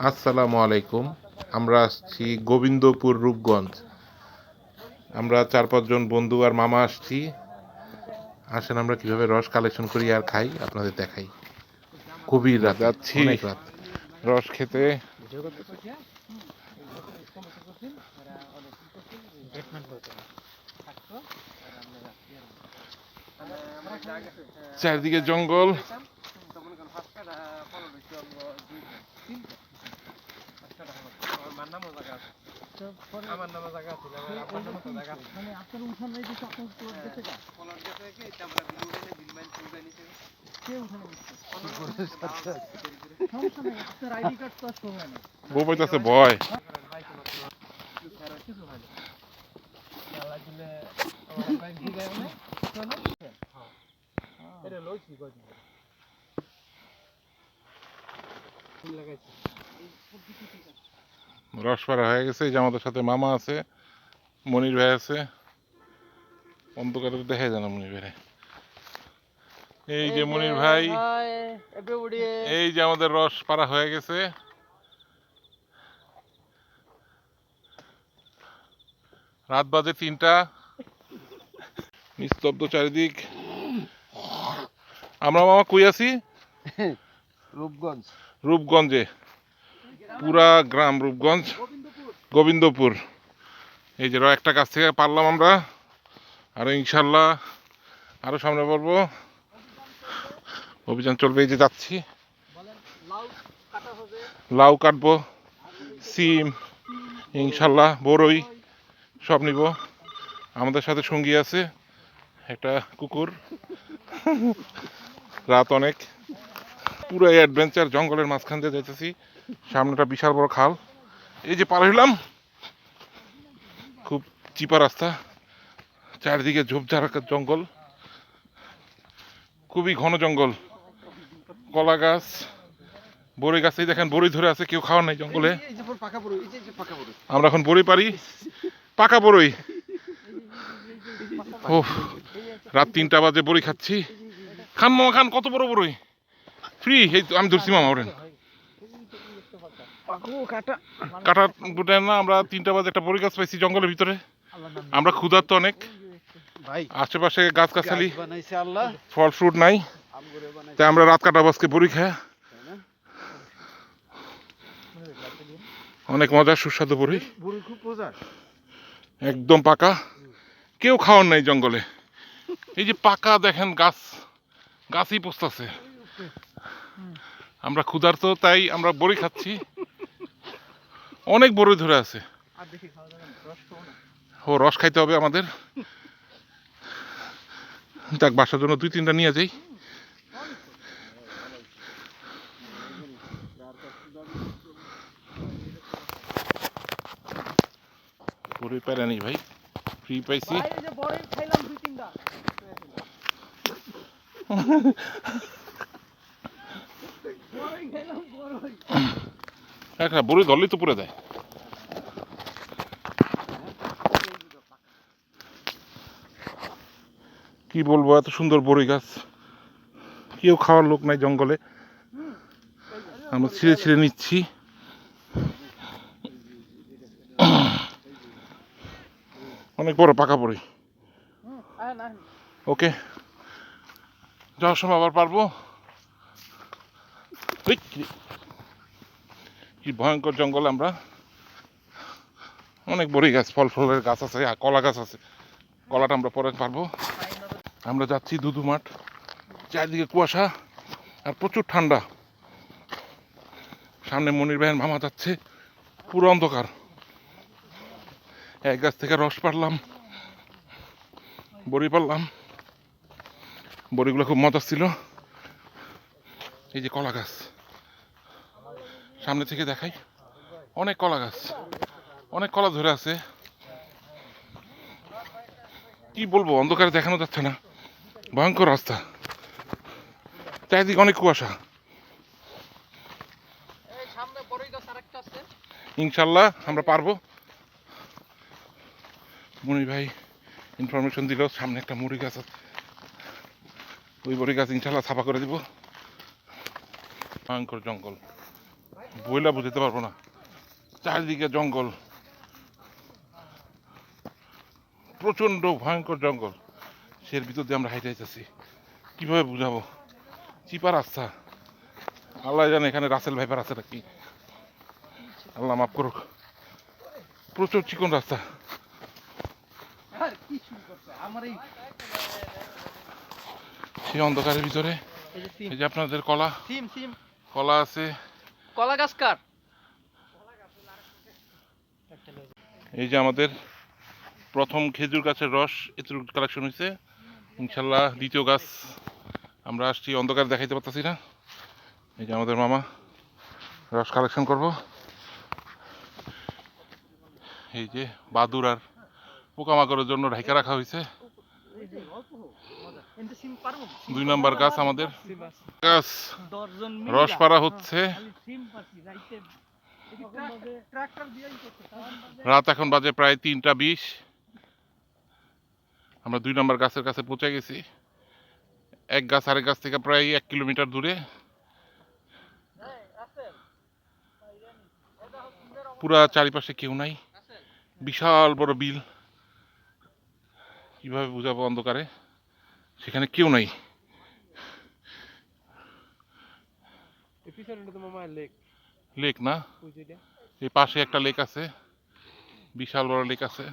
আসসালামু আলাইকুম। আমরা আসছি গোবিন্দপুর রূপগঞ্জ। আমরা ৪-৫ জন বন্ধু আর মামা আসছি। আসেন আমরা কিভাবে রস কালেকশন করি আর খাই আপনাদের দেখাই। খুবই রাত, যাচ্ছি অনেক রাত রস খেতে। চারদিকে জঙ্গল। বউ পাইতেছে ভয়। রস পাড়া হয়ে গেছে। এই যে আমাদের সাথে মামা আছে, মনির ভাই আছে। অন্ধকারে দেখা যায় না মনির ভাই। এই যে মনির ভাই, এই যে আমাদের রস পাড়া হয়ে গেছে। রাত বাজে ৩টা, নিস্তব্ধ চারিদিক। আমরা মামা কই আছি? রূপগঞ্জে, পুরা গ্রাম রূপগঞ্জ, গোবিন্দপুর। এই যে একটা গাছ থেকে পারলাম আমরা, আর ইনশাল্লাহ আরো সামনে পারবো। অভিযান চলবে। এই যে যাচ্ছি, লাউ কাটবো, সিম, ইনশাল্লাহ বড়ই সব নিব। আমাদের সাথে সঙ্গী আছে একটা কুকুর। রাত অনেক, পুরো অ্যাডভেঞ্চার জঙ্গলের মাঝখান দিয়ে যাইতেছি। সামনেটা বিশাল বড় খাল। এই যে পার হইলাম, খুব চিপা রাস্তা, চারদিকে ঝোপঝাড় জঙ্গল, খুবই ঘন জঙ্গল। কলা গাছ, বড়ই গাছ, এই দেখেন বড়ই ধরে আছে, কেউ খাওয়ার নাই জঙ্গলে। আমরা এখন বড়ই পারি, পাকা বড়ই। ও, রাত ৩টা বাজে বড়ই খাচ্ছি। খান মামা খান, কত বড় বড়ই ফ্রি। এই তো আমি ধরছি মামা, ওরেন কাটা গুটে না। আমরা ৩টা বাজে একটা বড়ই গাছ পাইছি জঙ্গলের ভিতরে। আমরা ক্ষুধার্ত অনেক, আশেপাশে গাছ গাছালি, ফল ফ্রুট নাই, তাই আমরা রাত কাটাবো আজকে বড়ি খায়। অনেক মজার সুস্বাদু বড়ি, একদম পাকা, কেউ খাওয়ার নাই জঙ্গলে। এই যে পাকা দেখেন গাছ, গাছই পচতেছে। আমরা ক্ষুধার্ত, তাই আমরা বড়ি খাচ্ছি। অনেক বড়ই ধরে আছে। ও, রস খাইতে হবে আমাদের। যাক, বাসার জন্য ২-৩টা নিয়ে যাই। বড়ই পেরে নেই ভাই, ফ্রি পাইছি। একটা বড়ই ধরলেই তো পুরে দেয়। কি বলবো, এত সুন্দর বড়ই গাছ, কেউ খাওয়ার লোক নাই জঙ্গলে। আমরা ছিঁড়ে ছিঁড়ে নিচ্ছি। অনেক বড় পাকা বড়ই। ওকে, যাওয়ার সময় আবার পারবো। কি ভয়ঙ্কর জঙ্গল। আমরা অনেক বড়ই গাছ, ফল ফলের গাছ আছে, আর কলা গাছ আছে। কলাটা আমরা পরে পারবো। আমরা যাচ্ছি দুধু মাঠ, চারদিকে কুয়াশা আর প্রচুর ঠান্ডা। সামনে মনির ভাইয়ের মামা যাচ্ছে, পুরো অন্ধকার। এক গাছ থেকে রস পারলাম, বড়ি পারলাম। বড়িগুলো খুব মজা ছিল। এই যে কলা গাছ, সামনে থেকে দেখাই, অনেক কলা গাছ, অনেক কলা ধরে আছে। কি বলবো, অন্ধকারে দেখানো যাচ্ছে না, ভয়ঙ্কর রাস্তা, চারিদিকে অনেক কুয়াশা। ইনশাল্লাহ আমরা পারবো। মনির ভাই ইনফরমেশন দিল সামনে একটা মুড়ি গাছ আছে, ওই বড়ি গাছ ইনশাল্লাহ ছাপা করে দিব। ভয়ঙ্কর জঙ্গল। বইলা বুঝতে পারবো না, চারিদিকে জঙ্গল, প্রচন্ড ভয়ঙ্কর জঙ্গল, সের ভিতর দিয়ে আমরা হাইটে যাচ্ছি, কিভাবে বুঝাবো? চিপা রাস্তা, আল্লাহ জানে এখানে রাসেল ভাইপার আছে নাকি, আল্লাহ মাফ করুক। প্রচুর চিকন রাস্তা, সেই অন্ধকারের ভিতরে এই যে আপনাদের কলা আছে, কলা গাছ কার? এই যে আমাদের প্রথম খেজুর গাছের রস এতটুকু কালেকশন হয়েছে, ইনশাল্লাহ দ্বিতীয় গাছ আমরা আসছি, অন্ধকার দেখাইতে পারতেছি না। এই যে আমাদের মামা রস কালেকশন করব, এই যে বাদুর আর পোকামাকড়ের জন্য ঢাকা রাখা হয়েছে। 2 নাম্বার গাছ আমাদের গাছ, রস পাড়া হচ্ছে, রাত এখন বাজে প্রায় 3টা 20। আমরা 2 নাম্বার গাছের কাছে পৌঁছে গেছি, এক গাছ আরেক গাছ থেকে প্রায় 1 কিলোমিটার দূরে। পুরা চারিপাশে কেউ নাই, বিশাল বড় বিল, কিভাবে বুঝাবো অন্ধকারে, সেখানে কেউ নাই। লেক না, এই পাশে একটা লেক আছে, বিশাল বড় লেক আছে।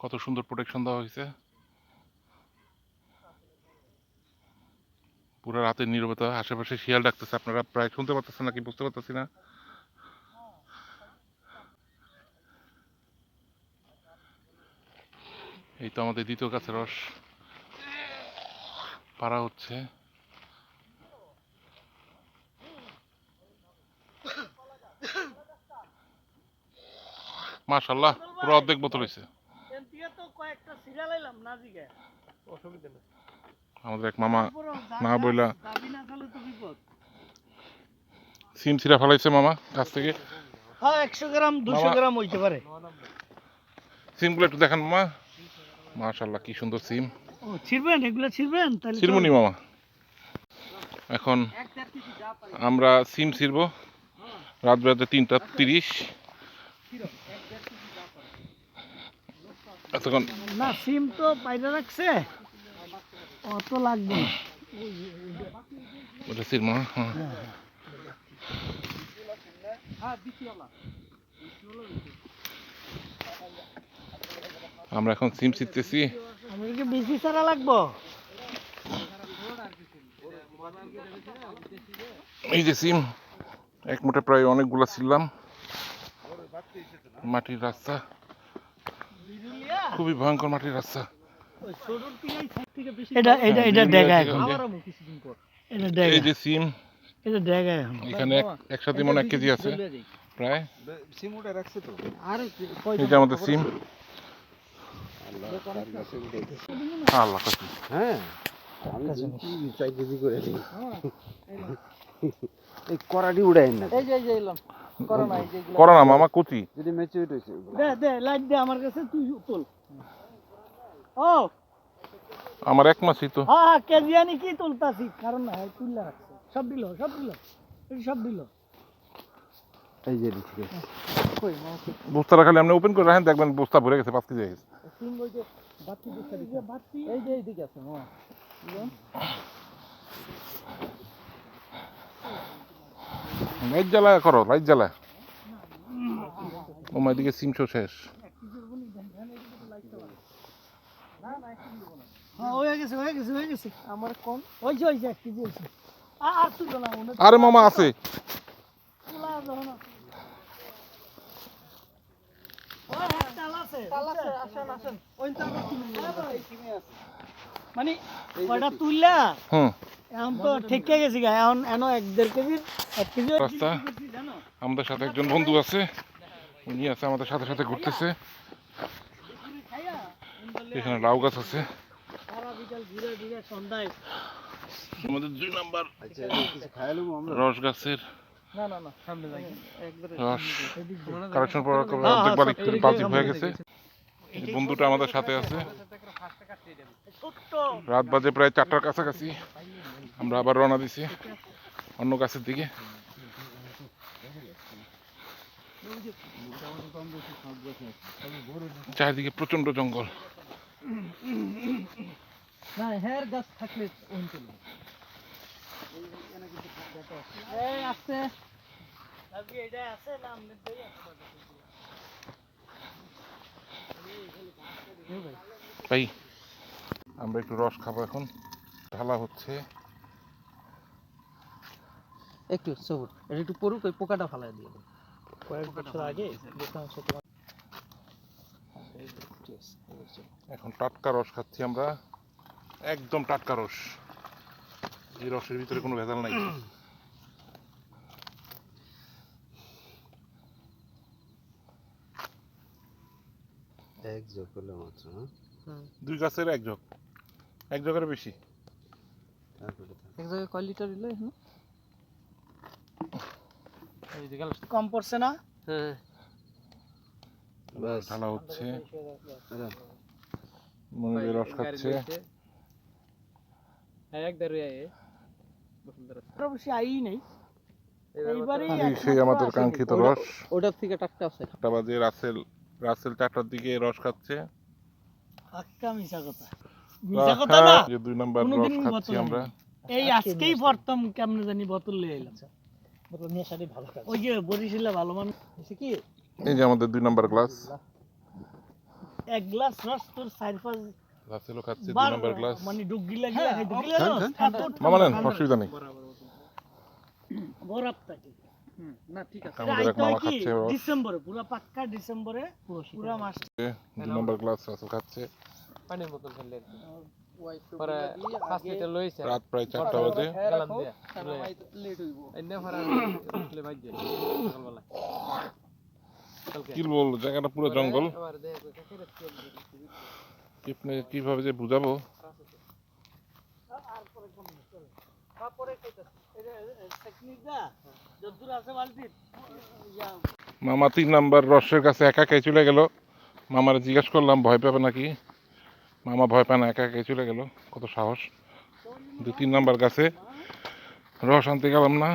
কত সুন্দর প্রোটেকশন দেওয়া হয়েছে, পুরো রাতের নীরবতা, আশেপাশে শিয়াল ডাকতেছে, আপনারা প্রায় শুনতে পাচ্ছেন নাকি বুঝতে পারতেছি না। এই তো আমাদের দ্বিতীয় গাছের রস পাড়া হচ্ছে, মাশাআল্লাহ পুরো অর্ধেক বোতল হয়েছে। আমাদের এক মামা না বইলা সিম ছিঁড়া ফেলাইছে মামা গাছ থেকে। 100 গ্রাম 200 গ্রাম হইতে পারে। সিমগুলো একটু দেখান মামা, মাশাআল্লাহ কি সুন্দর সিম। ছিড়বেন, এগুলো ছিড়বেন তাহলে ছিড়মুনি মামা। এখন আমরা সিম ছিড়বো, রাত বাজে 3টা 30। এতক্ষণ না, সিম তো বাইরে রাখছে, অত লাগবে না। ওটা ছিড়বো না, হ্যাঁ। আমরা এখন সিম ছিড়তেছি। আমাদের কি বেশি সারা লাগবো? এই যে সিম, এক মুঠে প্রায় অনেকগুলা ছিললাম। মাটির রাস্তা, খুবই ভয়ঙ্কর মাটির রাস্তা। এটা এটা এটা ডেগা এখন, এটা ডেগা, এই যে সিম, এটা ডেগা এখন। এখানে একসাথে মনে 1 কেজি আছে প্রায়। এই যে আমাদের সিম, আল্লাহ কাছে, হ্যাঁ আমি 4 কেজি করে দিই। এই করাটি উড়াই না, এই যে এলাম করোনা, এই যে করো না মামা কুচি। যদি ম্যাচিউরিটি হইছে দে দে লাইট দে আমার কাছে, তুই তোল। ও আমার 1 মাসই তো। হ্যাঁ হ্যাঁ, কেজিয়ানি কি তুলতাছি, কারণ না তুললা রাখছে, সব দিল এই সব দিল। এই যে ঠিক আছে। বস্তাটা খালি আপনি ওপেন করে রাখেন, দেখবেন বস্তা ভরে গেছে, 5 কেজি হয়ে গেছে। তিন বইতে বাতি দিছে, বাতি এই যে এইদিকে আছে। হ্যাঁ লাইট জ্বালা করো, লাইট জ্বালা। ও মাইদিকে সিমশো শেষ। হ্যাঁ হয়ে গেছে আমার কম হইছে 1 কেজি হইছে। আর তুই না আরে মামা আছে, তুলা যখন আছে। ওই তাল আছে আসেন ওই তাল মানে ওটা তুললা। এখন তো ঠিকই গেছি গা, এখন এনো 1-1.5 কেজি 1 কেজি রাস্তা। আমাদের সাথে একজন বন্ধু আছে, উনি আছে আমাদের সাথে সাথে ঘুরতেছে। এখানে লাউ গাছ আছে। সারা বিকাল ঘুরে সন্ধ্যায় আমাদের 2 নাম্বার আচ্ছা কিছু খাইলাম আমরা। রস গাছের না সামনে যাই একবারে রস কালেকশন করার অর্ধেক বালতি হয়ে গেছে। বন্ধুটা আমাদের সাথে আছে। ছোট্ট রাত বাজে প্রায় 4টার কাছাকাছি। আমরা আবার রওনা দিছি অন্য গাছের দিকে। চারিদিকে প্রচন্ড জঙ্গল। না হের গাছ থাকলে অঞ্চল এই আছে আজকে এটা আছে না আমাদের দই আছে ভাই আমরা একটু রস খাবো এখন। ঢালা হচ্ছে। একটু সবুর এটা একটু পড়ুক ওই পোকাটা ফালাই দিয়ে দেব কয়েক বছর আগে দেখলাম সে তোমার এখন টাটকা রস খাচ্ছি আমরা, একদম টাটকা রস। এই রসের ভিতরে কোনো ভেজাল নাই। এক যোগ করলে মাত্র, হ্যাঁ? 2 গাছের এক জগের বেশি। তারপরে এক জায়গায় কয় লিটার দিলে এখন এই যে গেল কম পড়ছে না হ্যাঁ বাস। ঢালা হচ্ছে। আরে, মনির রস খাচ্ছে। এক দেড় আয়ে অবশ্যই আই নেই এইবারই এই সেই আমাদের কাঙ্ক্ষিত রস। ওটার থেকে টাটকা আছে 4টা বাজে। রাসেল 4টার দিকে রস খাচ্ছে। পাক্কা মিছা কথা মিছা কথা না যে 2 নাম্বার রস কোনোদিন খাচ্ছি বোতল আমরা। এই আজকেই প্রথম কেমনে জানি বোতল নিয়ে এলাম বোতল নিয়ে সাথে ভালো কাজ ওই যে বরিশালে ভালো মানুষ এসে কি এই যে আমাদের 2 নাম্বার গ্লাস। এক গ্লাস রস তোর 4-5 রাসেলও খাচ্ছে 2 বার নাম্বার গ্লাস। মানে ডুব গিলা গিলা খাইতে গিলা মামা নেন, অসুবিধা নেই। বরফ থাকে না ঠিক আছে আমাদের এক মামা খাচ্ছে রস। ডিসেম্বরে পুরো পাক্কা ডিসেম্বরে পুরো মাস 2 নাম্বার গ্লাস রাসেল খাচ্ছে। পানির বোতল ফেললে পরে 5 লিটার লইছে রাত প্রায় 4টা বাজে। গেলাম দিয়া লেট হইবো এনে ফরা উঠলে ভাই যায় সকালবেলা কি বল, জায়গাটা পুরো জঙ্গল। কিভাবে যে বুঝাবো। মামা 3 নাম্বার রসের কাছে একা একাই চলে গেল। মামারে জিজ্ঞাসা করলাম ভয় পাবে নাকি। মামা ভয় পায় না, একা একাই চলে গেল। কত সাহস। 2-3 নাম্বার গাছে রস আনতে গেলাম না।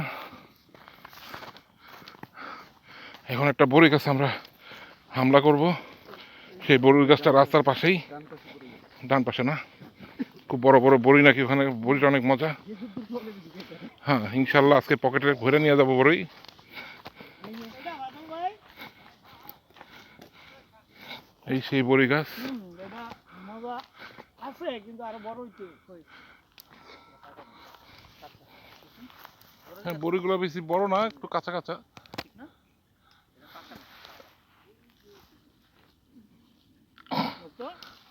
এখন একটা বড়ি গাছে আমরা হামলা করব। সেই বড়ির গাছটা রাস্তার পাশেই, ডান পাশে না। খুব বড় বড় বড়ি নাকি ওখানে, বড়িটা অনেক মজা। হ্যাঁ ইনশাল্লাহ আজকে পকেটে ভরে নিয়ে যাবো বড়ি। এই সেই বড়ি গাছ। মজা আছে কিন্তু আরো বড় হইতে হ্যাঁ বড়িগুলো বেশি বড় না, একটু কাঁচা কাঁচা।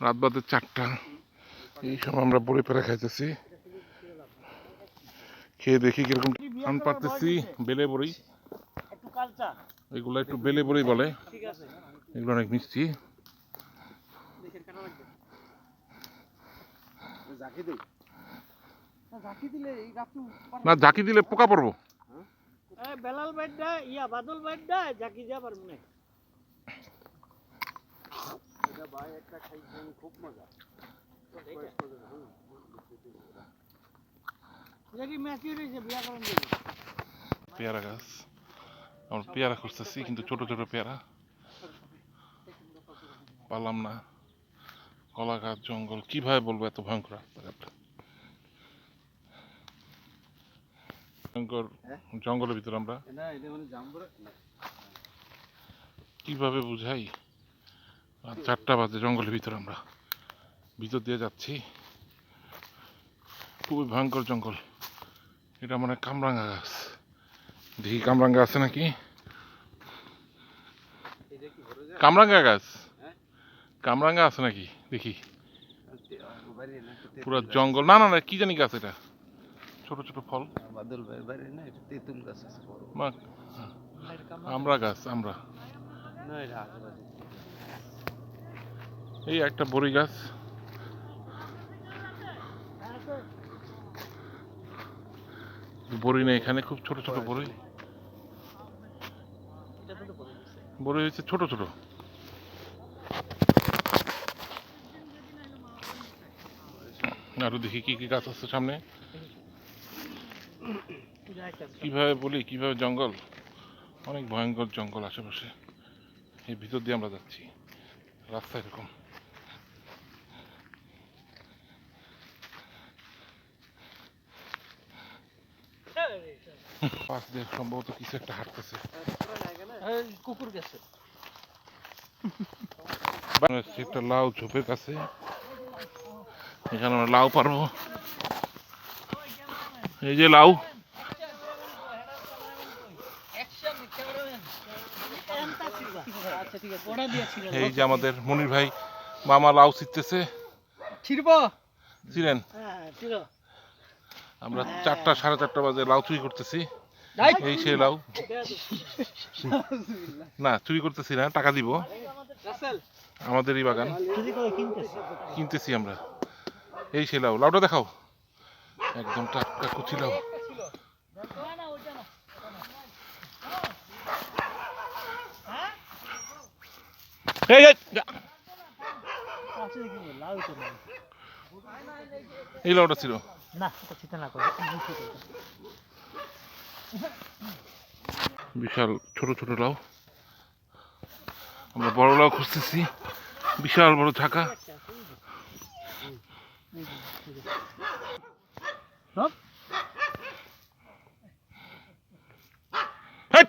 রাত বাজে 4টা। এই সময় আমরা বড়ি পেরে খাইতেছি। খেয়ে দেখি কিরকম টান পারতেছি। বেলে বড়ি, একটু কালচা এগুলো একটু বেলে বড়ি বলে। ঠিক আছে এগুলো অনেক মিষ্টি। দেখেন কাটা লাগবে জাকি দেই। ঝাঁকি দিলে এই গাছ না ঝাঁকি দিলে পোকা পড়বো। বেলাল বাইডা ইয়া বাদল বাইডা ঝাঁকি যা পারবো না এটা ভাই একটা খাইছেন খুব মজা। এটা কি ম্যাচিউর হয়েছে বিয়া করেন দেবে পেয়ারা গাছ, আমরা পেয়ারা খুঁজতেছি কিন্তু ছোট ছোট পেয়ারা পারলাম না। কলা গাছ, জঙ্গল, কিভাবে বলবো এত ভয়ঙ্কর রাস্তাঘাট। ভয়ঙ্কর জঙ্গলের ভিতরে আমরা না এটা মানে জাম্বুরা না। কিভাবে বুঝাই। 4টা বাজে, জঙ্গলের ভিতরে আমরা ভিতর দিয়ে যাচ্ছি। খুবই ভয়ঙ্কর জঙ্গল। এটা মানে কামরাঙ্গা গাছ। দেখি কামরাঙ্গা আছে নাকি। কামরাঙ্গা গাছ, কামরাঙ্গা আছে নাকি দেখি। পুরো জঙ্গল। না না না, কি জানি গাছ এটা, ছোট ছোট ফল। বাদল ভাই বাইরে না, এটা তেঁতুল গাছ আছে বড়। আমরা গাছ, আমরা না এটা আশেপাশে। এই একটা বড়ি গাছ। বড়ি নেই এখানে, খুব ছোট ছোট বড়ি। বড়ি হচ্ছে ছোট ছোট। আরো দেখি কি কি গাছ আছে সামনে। কিভাবে বলি, কিভাবে জঙ্গল, অনেক ভয়ঙ্কর জঙ্গল আশেপাশে। এই ভিতর দিয়ে আমরা যাচ্ছি, রাস্তা এরকম। পাশ দিয়ে সম্ভবত কিছু একটা হাঁটতেছে। কুকুর গেছে। একটা লাউ ঝোপের কাছে, এখানে আমরা লাউ পারবো। এই যে লাউ, এই যে আমাদের মনির ভাই মামা লাউ ছিটতেছে। ছিলেন আমরা 4টা 4:30 বাজে লাউ চুরি করতেছি। এই সে লাউ, না চুরি করতেছি না, টাকা দিব। আমাদেরই বাগান, কিনতেছি আমরা। এই সে লাউ, লাউটা দেখাও, একদম টাটকা কুচি লাউ। এই যা। এই লাউটা ছিল না, না করে বিশাল ছোট ছোট লাউ। আমরা বড় লাউ খুঁজতেছি, বিশাল বড় ঝাঁকা। হেট!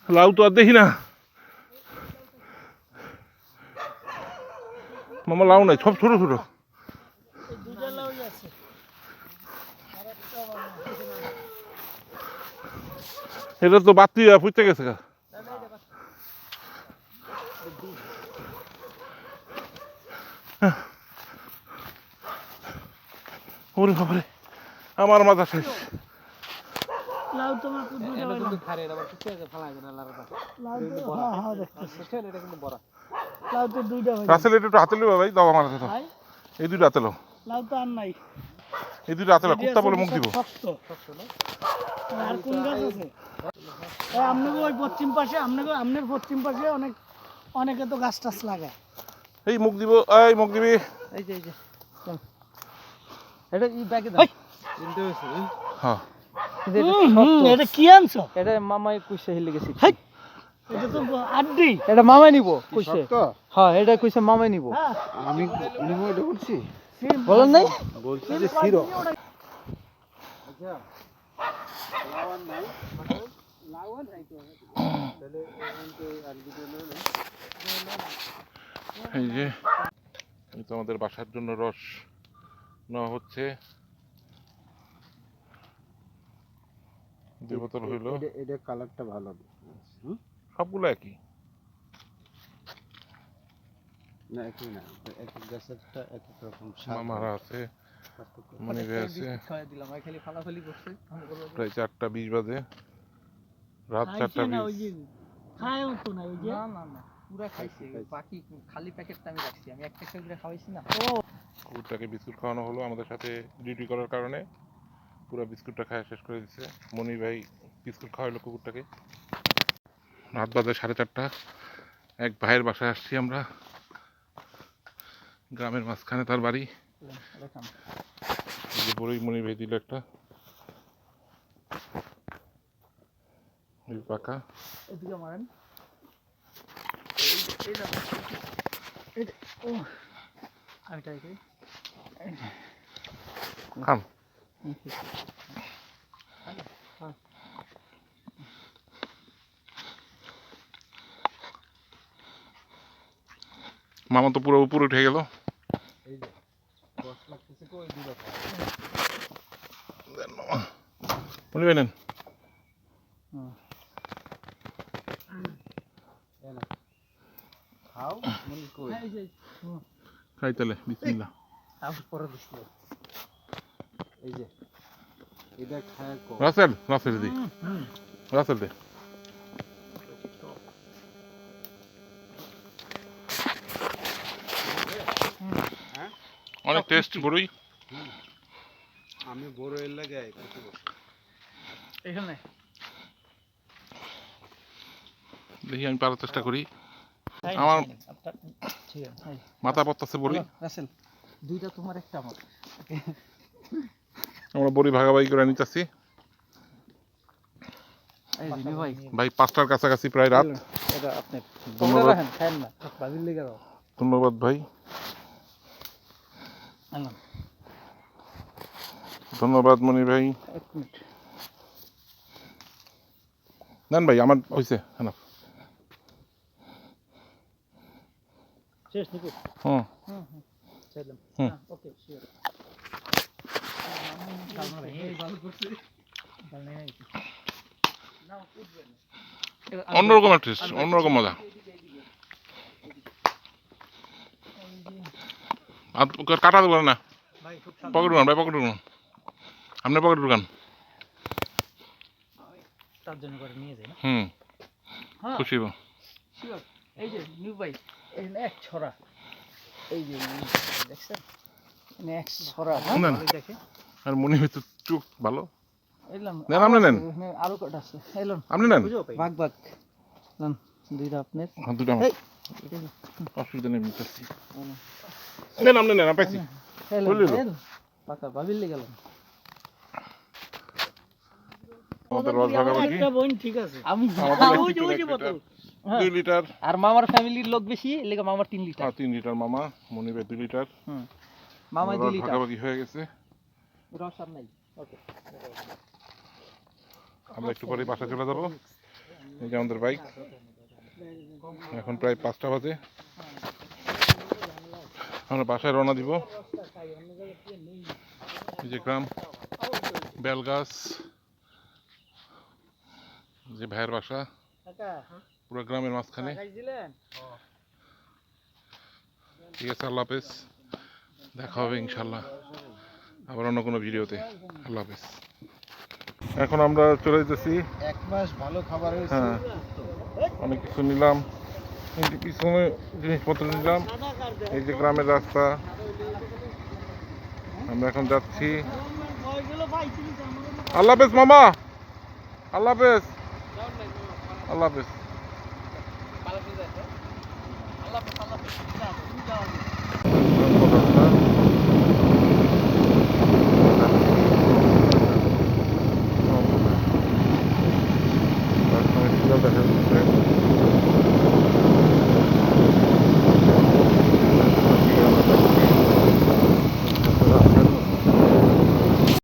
লাউ তো আর দেখি না মামা, লাউ নাই, সব ছোট ছোট। এটা তো বাতি ফুটতে গেছে গা। ওরে বাবারে, আমার মাথা শেষ। লাউ তোমার দুটো খারে আবার কিছু আছে ফলাই দেনা লাউটা। লাউ তো হ্যাঁ দেখতেছি এটা কিন্তু বড়। লাউ তো দুইটা হইছে। রাসেল এটা একটু হাতে লও ভাই, দাও আমার হাতে দাও। এই দুইটা হাতে লও। লাউ তো আর নাই। এই দুইটা হাতে লও, কুত্তা বলে মুখ দিব। শক্ত না। আর কোন গাছ আছে? এই আমনগো ওই পশ্চিম পাশে, আমনের পশ্চিম পাশে অনেকে তো গাছ টাছ লাগায়। এই মুখ দিব, এই মুখ দিবি। এই যে এটা এই ব্যাগে দাও। কিনতে হইছে। হ্যাঁ। এটা কি আনছো? এটা মামাই কইছে হিলে গেছে। এটা তো আড্ডি। এটা মামাই নিব কইছে। হ্যাঁ, এটা কইছে মামাই নিব। আমি নিব এটা বলছি। বলেন নাই? বলছি যে সিরো। আচ্ছা, লাওয়ান নাই, লাওয়ান নাই তো। তাহলে এখানতে আর দুটো নেই। এই যে এই তো আমাদের বাসার জন্য রস নেওয়া হচ্ছে। 2 বোতল হইলো। এটা কালারটা ভালো। সবগুলো একই না, একই না, এক এক গাছেরটা এক এক রকম স্বাদ। মামারা আছে, মনিরে আছে। খাওয়া দিলাম, আমি খালি ফালাফালি করছে। প্রায় 4টা 20 বাজে, রাত 4টা 20। খায়ও তো না ওই যে। না পুরা খাইছি, বাকি খালি প্যাকেটটা আমি রাখছি, আমি একটা একটা করে খাওয়াইছি না। ও কুকুরটাকে বিস্কুট খাওয়ানো হলো আমাদের সাথে ডিউটি করার কারণে। পুরো বিস্কুটটা খাওয়া শেষ করে দিচ্ছে। মনির ভাই বিস্কুট খাওয়াইলো কুকুরটাকে। রাত বাজে 4:30। এক ভাইয়ের বাসায় আসছি আমরা, গ্রামের মাঝখানে তার বাড়ি। এই যে বড়ই মনির ভাই দিল একটা, এই পাকা। এদিকে মারেন। আমি ট্রাই করি। খান। মামা তো পুরো উপরে উঠে গেল। এই যে রস লাগতেছে কই দুটো মনির ভাই নেন। খাও মনি কই। খাই তাহলে, বিসমিল্লাহ। আবার পরে দিছিল। এই যে এটা খায় কো। রাসেল দি, রাসেল দে। অনেক টেস্ট বড়ই। আমি বড় এর লাগে কত বছর এখানে দেখি আমি পারার চেষ্টা করি। আমার মাথা পড়তেছে বড়ি। রাসেল দুইটা তোমার একটা আমার। আমরা বড়ি ভাগাভাগি করে নিতেছি। এই যে ভাই ভাই 5টার কাছাকাছি প্রায় রাত। এটা আপনি ধন্যবাদ। রাখেন খান না বাজির লেগে দাও। ধন্যবাদ ভাই, আনলাম ধন্যবাদ মনি ভাই। 1 মিনিট নেন ভাই, আমার হয়েছে। শেষ নিকো হুম চাইলাম হুম। ওকে শিওর ভালো করছি ভালো নাই না উঠবে না অন্যরকম একটা টেস্ট, অন্যরকম মজা। আর কাটা দেবো না, ভাই খুব পকেট ঢুকান ভাই, পকেট ঢুকান, আপনি পকেট ঢুকান। তার জন্য করে নিয়ে যাই না খুশি হবো। শিওর এই যে নিউ ভাই এই এক ছড়া এই যে দেখছেন এক ছড়া না, ভালো দেখে আর মনি ভাই তো চোখ ভালো। এলাম নেন, আপনি নেন, আরো কটা আছে এলাম আপনি নেন। ভাগ ভাগ নেন দুইটা আপনার দুটো আমার, এই অসুবিধা নেই, নিতেছি। নেন, আপনি নেন, আমি পাইছি। এলাম পাকা ভাবিলে গেলাম আমাদের রস ভাগাভাগি একটা বোন ঠিক আছে আমি আমাদের ওই যে এক লিটার, বোতল 2 লিটার। আর মামার ফ্যামিলির লোক বেশি লেগে মামার 3 লিটার 3 লিটার মামা, মনি ভাই 2 লিটার। মামায় 2 রস লিটার ভাগাভাগি হয়ে গেছে। রস আর নাই ওকে আমরা একটু পরে বাসা চলে যাবো। এই যে আমাদের বাইক, এখন প্রায় 5টা বাজে। আমরা বাসায় রওনা দিব। এই যে গ্রাম বেলগাছ, যে ভাইয়ের বাসা পুরো গ্রামের মাঝখানে। ঠিক আছে, আল্লাহ হাফেজ, দেখা হবে ইনশাল্লাহ আবার অন্য কোনো ভিডিওতে। আল্লাহ হাফেজ। এখন আমরা চলে যেতেছি। 1 মাস ভালো খাবার হয়েছে। হ্যাঁ, অনেক কিছু নিলাম, এই যে পিছনে জিনিসপত্র নিলাম। এই যে গ্রামের রাস্তা, আমরা এখন যাচ্ছি। আল্লাহ হাফেজ মামা, আল্লাহ হাফেজ, আল্লাহ হাফেজ।